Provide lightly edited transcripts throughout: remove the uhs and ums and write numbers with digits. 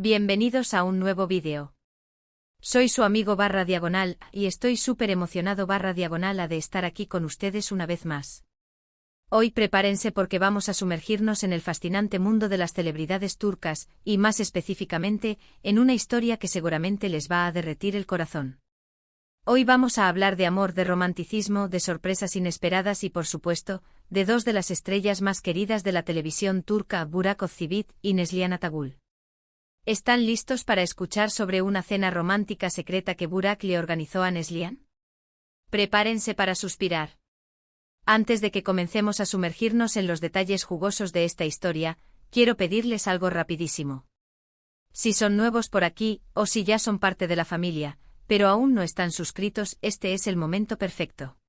Bienvenidos a un nuevo vídeo. Soy su amigo /diagonal y estoy súper emocionado /diagonal de estar aquí con ustedes una vez más. Hoy prepárense porque vamos a sumergirnos en el fascinante mundo de las celebridades turcas y más específicamente en una historia que seguramente les va a derretir el corazón. Hoy vamos a hablar de amor, de romanticismo, de sorpresas inesperadas y por supuesto, de dos de las estrellas más queridas de la televisión turca, Burak Özçivit y Neslihan Atagül. ¿Están listos para escuchar sobre una cena romántica secreta que Burak le organizó a Neslihan? Prepárense para suspirar. Antes de que comencemos a sumergirnos en los detalles jugosos de esta historia, quiero pedirles algo rapidísimo. Si son nuevos por aquí, o si ya son parte de la familia, pero aún no están suscritos, este es el momento perfecto.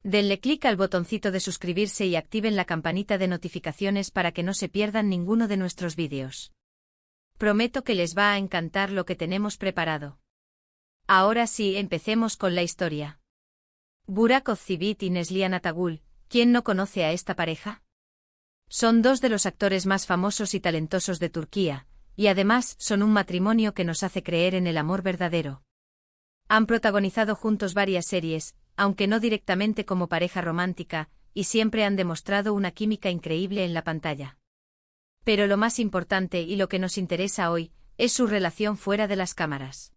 Denle clic al botoncito de suscribirse y activen la campanita de notificaciones para que no se pierdan ninguno de nuestros vídeos. Prometo que les va a encantar lo que tenemos preparado. Ahora sí, empecemos con la historia. Burak Özçivit y Neslihan Atagül, ¿quién no conoce a esta pareja? Son dos de los actores más famosos y talentosos de Turquía, y además son un matrimonio que nos hace creer en el amor verdadero. Han protagonizado juntos varias series, aunque no directamente como pareja romántica, y siempre han demostrado una química increíble en la pantalla. Pero lo más importante y lo que nos interesa hoy, es su relación fuera de las cámaras.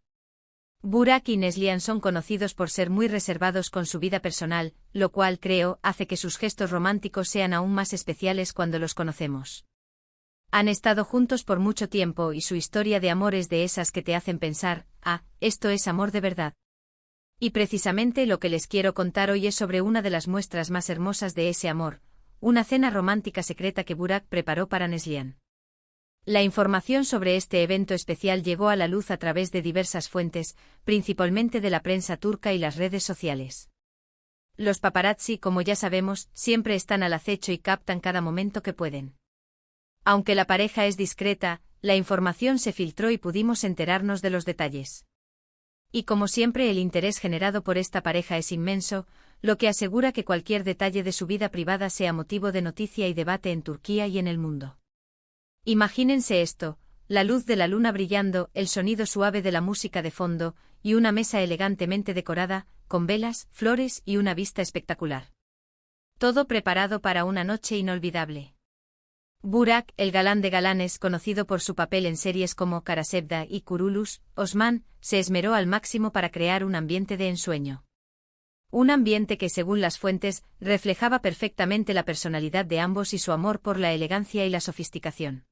Burak y Neslihan son conocidos por ser muy reservados con su vida personal, lo cual creo hace que sus gestos románticos sean aún más especiales cuando los conocemos. Han estado juntos por mucho tiempo y su historia de amor es de esas que te hacen pensar, esto es amor de verdad. Y precisamente lo que les quiero contar hoy es sobre una de las muestras más hermosas de ese amor, una cena romántica secreta que Burak preparó para Neslihan. La información sobre este evento especial llegó a la luz a través de diversas fuentes, principalmente de la prensa turca y las redes sociales. Los paparazzi, como ya sabemos, siempre están al acecho y captan cada momento que pueden. Aunque la pareja es discreta, la información se filtró y pudimos enterarnos de los detalles. Y como siempre el interés generado por esta pareja es inmenso, lo que asegura que cualquier detalle de su vida privada sea motivo de noticia y debate en Turquía y en el mundo. Imagínense esto, la luz de la luna brillando, el sonido suave de la música de fondo, y una mesa elegantemente decorada, con velas, flores y una vista espectacular. Todo preparado para una noche inolvidable. Burak, el galán de galanes conocido por su papel en series como Karasevda y Kuruluş, Osman, se esmeró al máximo para crear un ambiente de ensueño. Un ambiente que, según las fuentes, reflejaba perfectamente la personalidad de ambos y su amor por la elegancia y la sofisticación.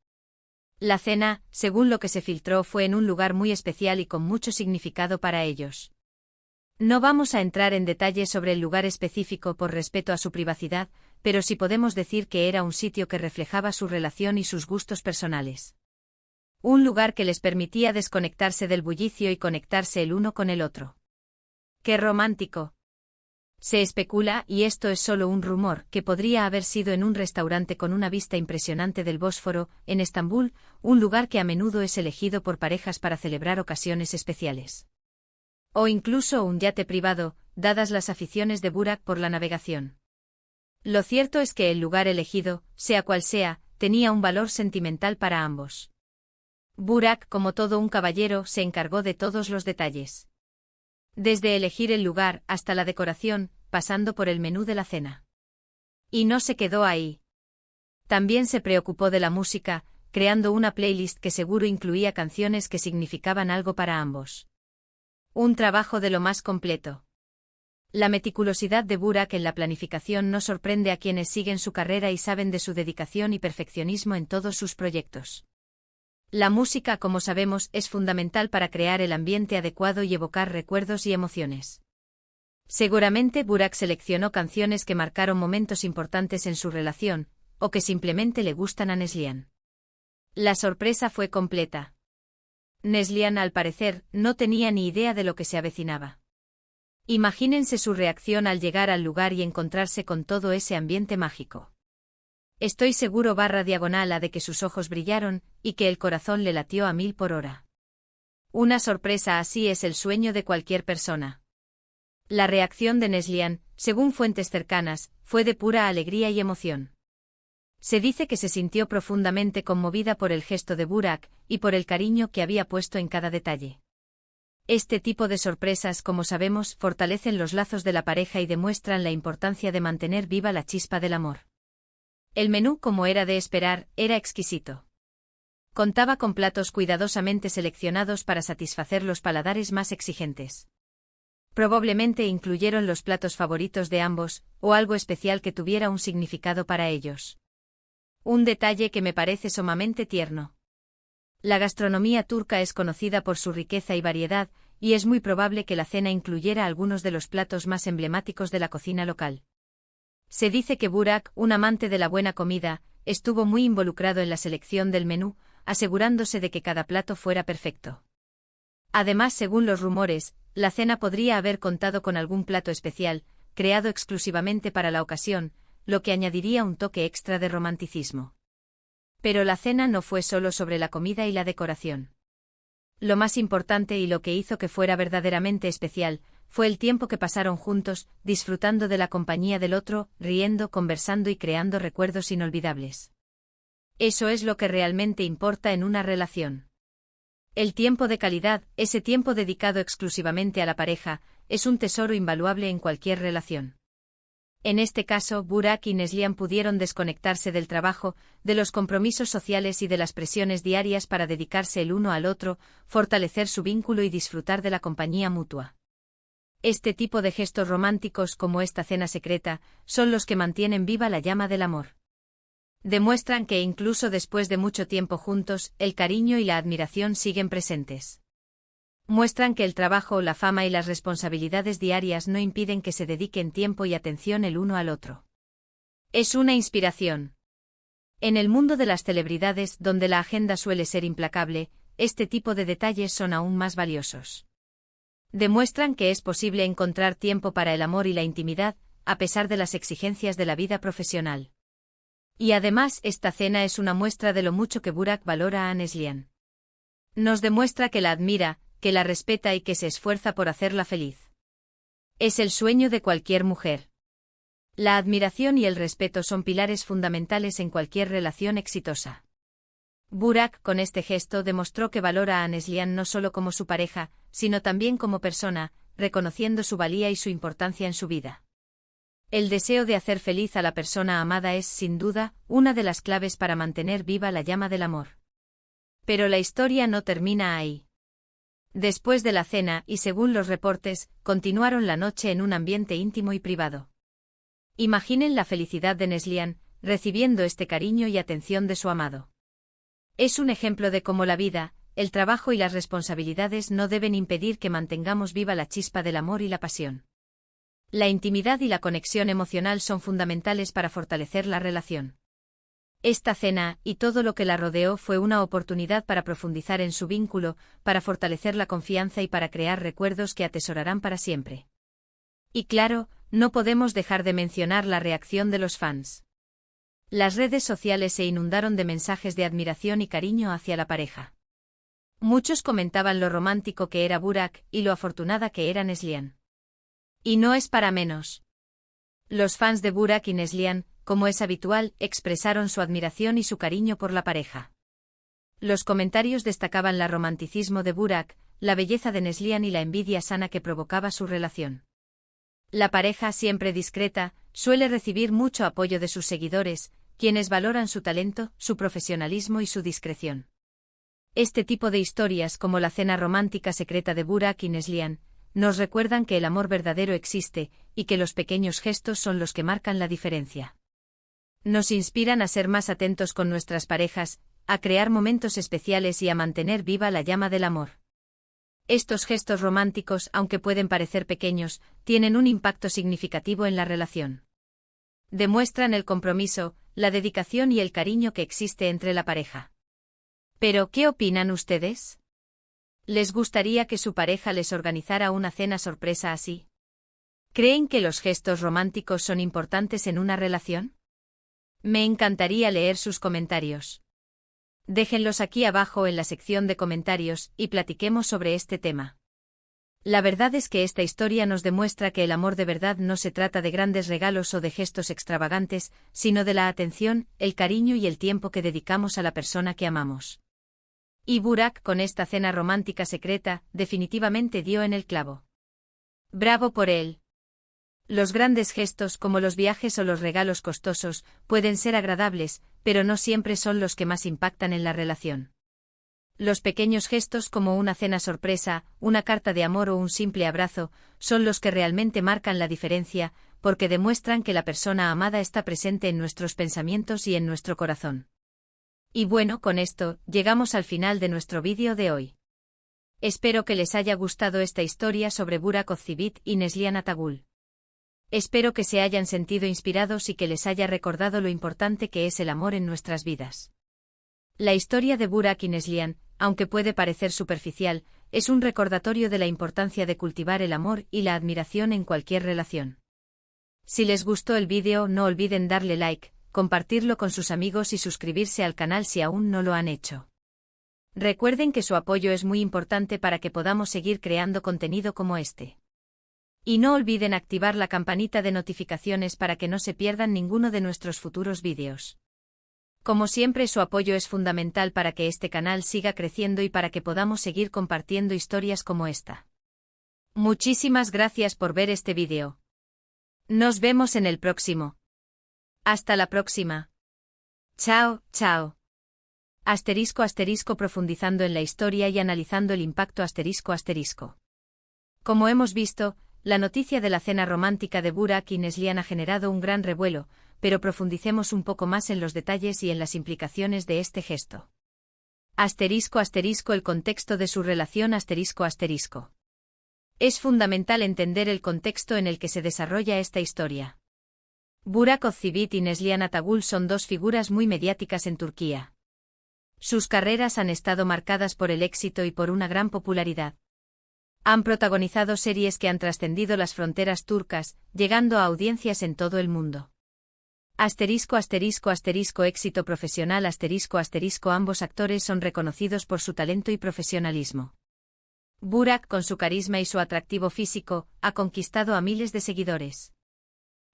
La cena, según lo que se filtró, fue en un lugar muy especial y con mucho significado para ellos. No vamos a entrar en detalles sobre el lugar específico por respeto a su privacidad, pero sí podemos decir que era un sitio que reflejaba su relación y sus gustos personales. Un lugar que les permitía desconectarse del bullicio y conectarse el uno con el otro. ¡Qué romántico! Se especula, y esto es solo un rumor, que podría haber sido en un restaurante con una vista impresionante del Bósforo, en Estambul, un lugar que a menudo es elegido por parejas para celebrar ocasiones especiales. O incluso un yate privado, dadas las aficiones de Burak por la navegación. Lo cierto es que el lugar elegido, sea cual sea, tenía un valor sentimental para ambos. Burak, como todo un caballero, se encargó de todos los detalles. Desde elegir el lugar hasta la decoración, pasando por el menú de la cena. Y no se quedó ahí. También se preocupó de la música, creando una playlist que seguro incluía canciones que significaban algo para ambos. Un trabajo de lo más completo. La meticulosidad de Burak en la planificación no sorprende a quienes siguen su carrera y saben de su dedicación y perfeccionismo en todos sus proyectos. La música, como sabemos, es fundamental para crear el ambiente adecuado y evocar recuerdos y emociones. Seguramente Burak seleccionó canciones que marcaron momentos importantes en su relación, o que simplemente le gustan a Neslihan. La sorpresa fue completa. Neslihan, al parecer, no tenía ni idea de lo que se avecinaba. Imagínense su reacción al llegar al lugar y encontrarse con todo ese ambiente mágico. Estoy seguro /diagonal de que sus ojos brillaron, y que el corazón le latió a 1000 por hora. Una sorpresa así es el sueño de cualquier persona. La reacción de Neslihan, según fuentes cercanas, fue de pura alegría y emoción. Se dice que se sintió profundamente conmovida por el gesto de Burak y por el cariño que había puesto en cada detalle. Este tipo de sorpresas, como sabemos, fortalecen los lazos de la pareja y demuestran la importancia de mantener viva la chispa del amor. El menú, como era de esperar, era exquisito. Contaba con platos cuidadosamente seleccionados para satisfacer los paladares más exigentes. Probablemente incluyeron los platos favoritos de ambos, o algo especial que tuviera un significado para ellos. Un detalle que me parece sumamente tierno. La gastronomía turca es conocida por su riqueza y variedad, y es muy probable que la cena incluyera algunos de los platos más emblemáticos de la cocina local. Se dice que Burak, un amante de la buena comida, estuvo muy involucrado en la selección del menú, asegurándose de que cada plato fuera perfecto. Además, según los rumores, la cena podría haber contado con algún plato especial, creado exclusivamente para la ocasión, lo que añadiría un toque extra de romanticismo. Pero la cena no fue solo sobre la comida y la decoración. Lo más importante y lo que hizo que fuera verdaderamente especial, fue el tiempo que pasaron juntos, disfrutando de la compañía del otro, riendo, conversando y creando recuerdos inolvidables. Eso es lo que realmente importa en una relación. El tiempo de calidad, ese tiempo dedicado exclusivamente a la pareja, es un tesoro invaluable en cualquier relación. En este caso, Burak y Neslihan pudieron desconectarse del trabajo, de los compromisos sociales y de las presiones diarias para dedicarse el uno al otro, fortalecer su vínculo y disfrutar de la compañía mutua. Este tipo de gestos románticos como esta cena secreta, son los que mantienen viva la llama del amor. Demuestran que incluso después de mucho tiempo juntos, el cariño y la admiración siguen presentes. Muestran que el trabajo, la fama y las responsabilidades diarias no impiden que se dediquen tiempo y atención el uno al otro. Es una inspiración. En el mundo de las celebridades, donde la agenda suele ser implacable, este tipo de detalles son aún más valiosos. Demuestran que es posible encontrar tiempo para el amor y la intimidad, a pesar de las exigencias de la vida profesional. Y además, esta cena es una muestra de lo mucho que Burak valora a Neslihan. Nos demuestra que la admira, que la respeta y que se esfuerza por hacerla feliz. Es el sueño de cualquier mujer. La admiración y el respeto son pilares fundamentales en cualquier relación exitosa. Burak, con este gesto, demostró que valora a Neslihan no solo como su pareja, sino también como persona, reconociendo su valía y su importancia en su vida. El deseo de hacer feliz a la persona amada es, sin duda, una de las claves para mantener viva la llama del amor. Pero la historia no termina ahí. Después de la cena, y según los reportes, continuaron la noche en un ambiente íntimo y privado. Imaginen la felicidad de Neslihan, recibiendo este cariño y atención de su amado. Es un ejemplo de cómo la vida, el trabajo y las responsabilidades no deben impedir que mantengamos viva la chispa del amor y la pasión. La intimidad y la conexión emocional son fundamentales para fortalecer la relación. Esta cena, y todo lo que la rodeó, fue una oportunidad para profundizar en su vínculo, para fortalecer la confianza y para crear recuerdos que atesorarán para siempre. Y claro, no podemos dejar de mencionar la reacción de los fans. Las redes sociales se inundaron de mensajes de admiración y cariño hacia la pareja. Muchos comentaban lo romántico que era Burak y lo afortunada que era Neslihan. Y no es para menos. Los fans de Burak y Neslihan, como es habitual, expresaron su admiración y su cariño por la pareja. Los comentarios destacaban el romanticismo de Burak, la belleza de Neslihan y la envidia sana que provocaba su relación. La pareja, siempre discreta, suele recibir mucho apoyo de sus seguidores, quienes valoran su talento, su profesionalismo y su discreción. Este tipo de historias, como la cena romántica secreta de Burak y Neslihan, nos recuerdan que el amor verdadero existe, y que los pequeños gestos son los que marcan la diferencia. Nos inspiran a ser más atentos con nuestras parejas, a crear momentos especiales y a mantener viva la llama del amor. Estos gestos románticos, aunque pueden parecer pequeños, tienen un impacto significativo en la relación. Demuestran el compromiso, la dedicación y el cariño que existe entre la pareja. Pero, ¿qué opinan ustedes? ¿Les gustaría que su pareja les organizara una cena sorpresa así? ¿Creen que los gestos románticos son importantes en una relación? Me encantaría leer sus comentarios. Déjenlos aquí abajo en la sección de comentarios y platiquemos sobre este tema. La verdad es que esta historia nos demuestra que el amor de verdad no se trata de grandes regalos o de gestos extravagantes, sino de la atención, el cariño y el tiempo que dedicamos a la persona que amamos. Y Burak, con esta cena romántica secreta, definitivamente dio en el clavo. Bravo por él. Los grandes gestos, como los viajes o los regalos costosos, pueden ser agradables, pero no siempre son los que más impactan en la relación. Los pequeños gestos como una cena sorpresa, una carta de amor o un simple abrazo, son los que realmente marcan la diferencia, porque demuestran que la persona amada está presente en nuestros pensamientos y en nuestro corazón. Y bueno, con esto, llegamos al final de nuestro vídeo de hoy. Espero que les haya gustado esta historia sobre Burak Ozcivit y Neslihan Atagul. Espero que se hayan sentido inspirados y que les haya recordado lo importante que es el amor en nuestras vidas. La historia de Burak y Neslihan, aunque puede parecer superficial, es un recordatorio de la importancia de cultivar el amor y la admiración en cualquier relación. Si les gustó el vídeo, no olviden darle like, compartirlo con sus amigos y suscribirse al canal si aún no lo han hecho. Recuerden que su apoyo es muy importante para que podamos seguir creando contenido como este. Y no olviden activar la campanita de notificaciones para que no se pierdan ninguno de nuestros futuros vídeos. Como siempre, su apoyo es fundamental para que este canal siga creciendo y para que podamos seguir compartiendo historias como esta. Muchísimas gracias por ver este vídeo. Nos vemos en el próximo. Hasta la próxima. Chao, chao. *** profundizando en la historia y analizando el impacto ***. Como hemos visto, la noticia de la cena romántica de Burak y Neslihan ha generado un gran revuelo, pero profundicemos un poco más en los detalles y en las implicaciones de este gesto. *** El contexto de su relación ***. Es fundamental entender el contexto en el que se desarrolla esta historia. Burak Ozcivit y Neslihan Atagul son dos figuras muy mediáticas en Turquía. Sus carreras han estado marcadas por el éxito y por una gran popularidad. Han protagonizado series que han trascendido las fronteras turcas, llegando a audiencias en todo el mundo. Éxito profesional Ambos actores son reconocidos por su talento y profesionalismo. Burak, con su carisma y su atractivo físico, ha conquistado a miles de seguidores.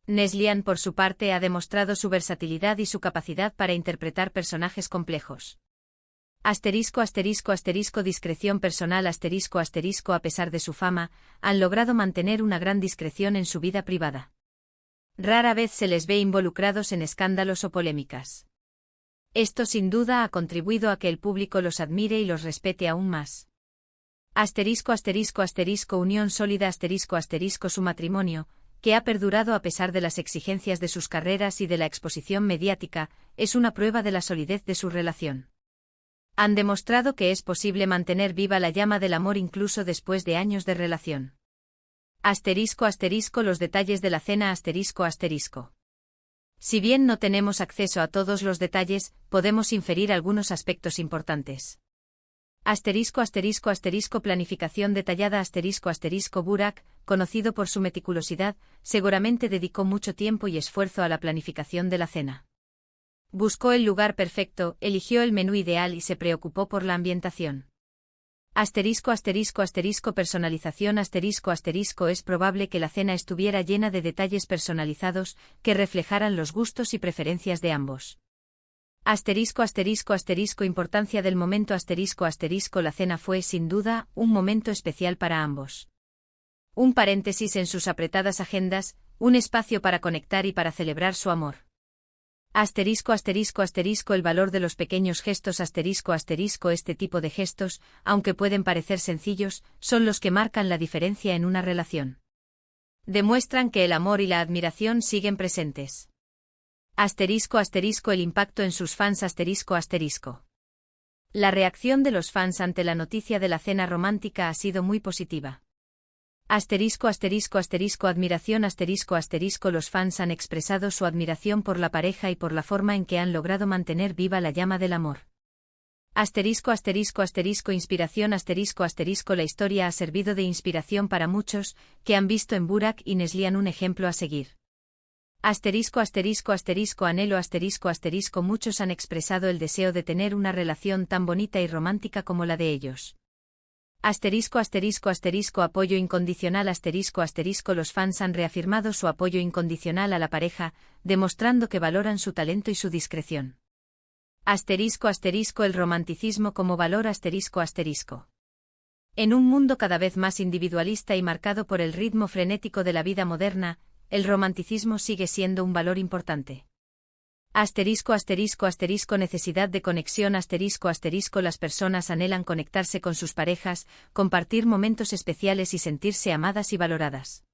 Neslihan, por su parte, ha demostrado su versatilidad y su capacidad para interpretar personajes complejos. Discreción personal A pesar de su fama, han logrado mantener una gran discreción en su vida privada. Rara vez se les ve involucrados en escándalos o polémicas. Esto sin duda ha contribuido a que el público los admire y los respete aún más. Unión sólida Su matrimonio, que ha perdurado a pesar de las exigencias de sus carreras y de la exposición mediática, es una prueba de la solidez de su relación. Han demostrado que es posible mantener viva la llama del amor incluso después de años de relación. Los detalles de la cena Si bien no tenemos acceso a todos los detalles, podemos inferir algunos aspectos importantes. Planificación detallada Burak, conocido por su meticulosidad, seguramente dedicó mucho tiempo y esfuerzo a la planificación de la cena. Buscó el lugar perfecto, eligió el menú ideal y se preocupó por la ambientación. Personalización Es probable que la cena estuviera llena de detalles personalizados que reflejaran los gustos y preferencias de ambos. Importancia del momento La cena fue, sin duda, un momento especial para ambos. Un paréntesis en sus apretadas agendas, un espacio para conectar y para celebrar su amor. El valor de los pequeños gestos Este tipo de gestos, aunque pueden parecer sencillos, son los que marcan la diferencia en una relación. Demuestran que el amor y la admiración siguen presentes. El impacto en sus fans La reacción de los fans ante la noticia de la cena romántica ha sido muy positiva. Admiración Los fans han expresado su admiración por la pareja y por la forma en que han logrado mantener viva la llama del amor. Inspiración La historia ha servido de inspiración para muchos, que han visto en Burak y Neslihan un ejemplo a seguir. Anhelo Muchos han expresado el deseo de tener una relación tan bonita y romántica como la de ellos. Apoyo incondicional los fans han reafirmado su apoyo incondicional a la pareja, demostrando que valoran su talento y su discreción. El romanticismo como valor En un mundo cada vez más individualista y marcado por el ritmo frenético de la vida moderna, el romanticismo sigue siendo un valor importante. Necesidad de conexión Las personas anhelan conectarse con sus parejas, compartir momentos especiales y sentirse amadas y valoradas.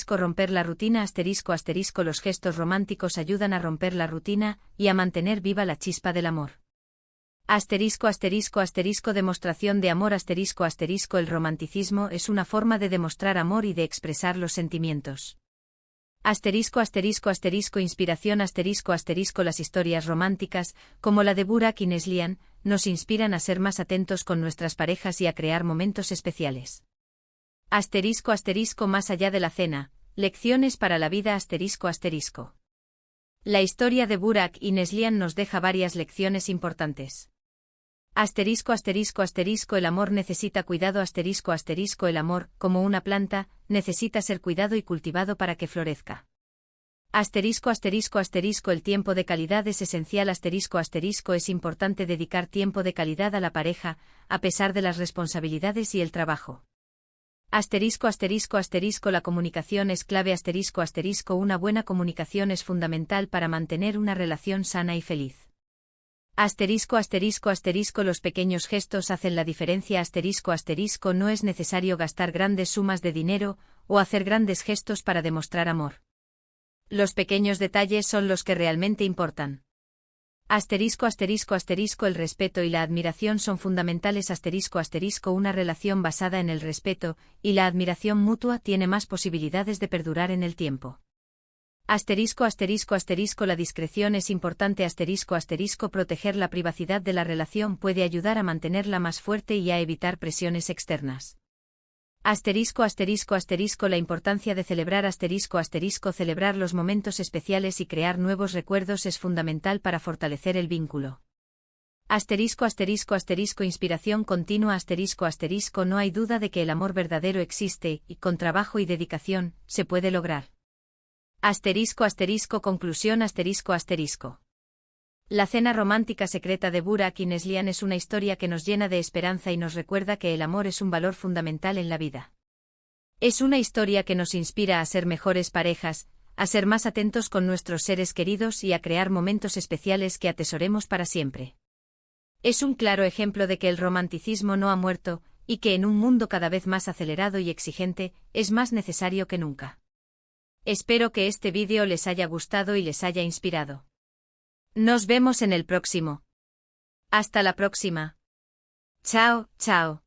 Romper la rutina Los gestos románticos ayudan a romper la rutina y a mantener viva la chispa del amor. Demostración de amor El romanticismo es una forma de demostrar amor y de expresar los sentimientos. Inspiración Las historias románticas, como la de Burak y Neslihan, nos inspiran a ser más atentos con nuestras parejas y a crear momentos especiales. Más allá de la cena, lecciones para la vida La historia de Burak y Neslihan nos deja varias lecciones importantes. El amor necesita cuidado El amor, como una planta, necesita ser cuidado y cultivado para que florezca. El tiempo de calidad es esencial Es importante dedicar tiempo de calidad a la pareja, a pesar de las responsabilidades y el trabajo. La comunicación es clave Una buena comunicación es fundamental para mantener una relación sana y feliz. Los pequeños gestos hacen la diferencia No es necesario gastar grandes sumas de dinero o hacer grandes gestos para demostrar amor. Los pequeños detalles son los que realmente importan. El respeto y la admiración son fundamentales Una relación basada en el respeto y la admiración mutua tiene más posibilidades de perdurar en el tiempo. La discreción es importante Proteger la privacidad de la relación puede ayudar a mantenerla más fuerte y a evitar presiones externas. La importancia de celebrar Celebrar los momentos especiales y crear nuevos recuerdos es fundamental para fortalecer el vínculo. Inspiración continua No hay duda de que el amor verdadero existe, y con trabajo y dedicación, se puede lograr. Conclusión La cena romántica secreta de Burak y Neslihan es una historia que nos llena de esperanza y nos recuerda que el amor es un valor fundamental en la vida. Es una historia que nos inspira a ser mejores parejas, a ser más atentos con nuestros seres queridos y a crear momentos especiales que atesoremos para siempre. Es un claro ejemplo de que el romanticismo no ha muerto, y que en un mundo cada vez más acelerado y exigente, es más necesario que nunca. Espero que este vídeo les haya gustado y les haya inspirado. Nos vemos en el próximo. Hasta la próxima. Chao, chao.